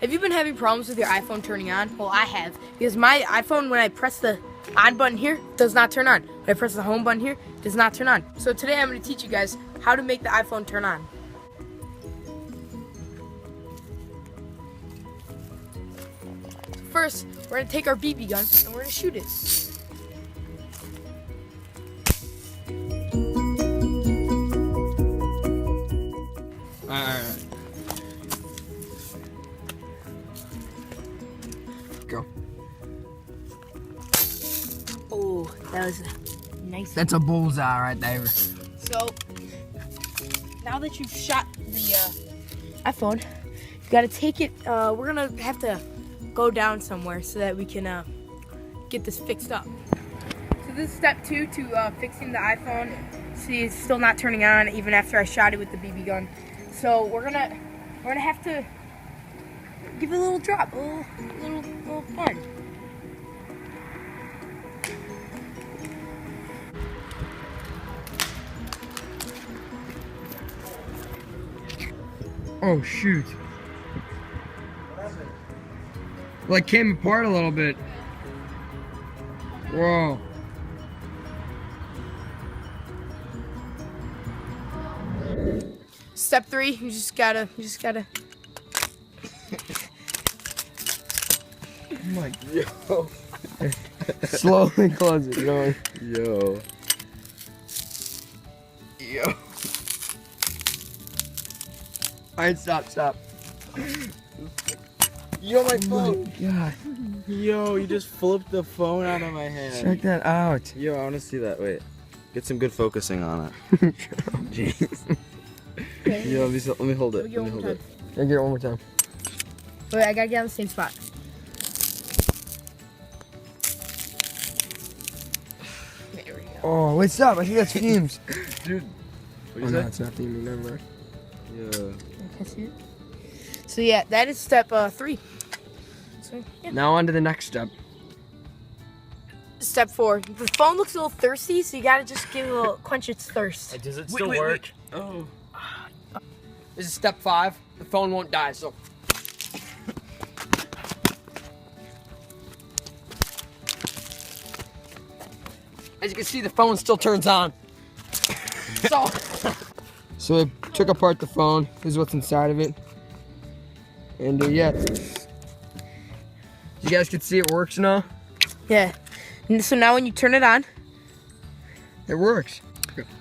Have you been having problems with your iPhone turning on? Well, I have. Because my iPhone, when I press the on button here, does not turn on. When I press the home button here, does not turn on. So today I'm going to teach you guys how to make the iPhone turn on. First, we're going to take our BB gun and we're going to shoot it. Alright. Go. Oh, that was nice. That's a bullseye right there. So, now that you've shot the iPhone, you gotta take it, we're gonna have to go down somewhere so that we can get this fixed up. So this is step 2 to fixing the iPhone. See, it's still not turning on even after I shot it with the BB gun. So we're gonna have to give it a little drop, a little fun. Oh shoot. Like came apart a little bit. Whoa. Step 3, you just gotta Oh my yo. Slowly close it, going. Yo. Alright, stop. Yo, my phone. God. Yo, you just flipped the phone out of my hand. Check that out. Yo, I want to see that. Wait. Get some good focusing on it. Jeez. Okay. Yo, let me hold it. Let me get Let me one hold more it. Get it one more time. Wait, I gotta get on the same spot. There we go. Oh, wait, stop. I think that's fumes. Dude. Oh, What no, you it's not fumes. Never mind. say? Yeah. Can I see it? So yeah, that is step 3. So yeah. Now on to the next step. Step 4. The phone looks a little thirsty, so you gotta just give it a little quench its thirst. Does it still work? Oh. This is step 5. The phone won't die, so. As you can see, the phone still turns on. So I took apart the phone. This is what's inside of it. And yeah. You guys can see it works now. Yeah. And so now when you turn it on, It works.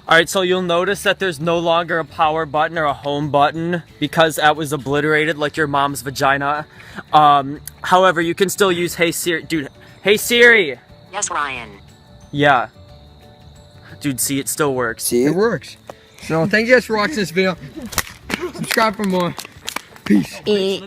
Alright, so you'll notice that there's no longer a power button or a home button because that was obliterated like your mom's vagina. However, you can still use Hey Siri. Dude, Hey Siri! Yes, Ryan. Yeah. Dude, see, it still works. See? It works. So thank you guys for watching this video. Subscribe for more. Peace.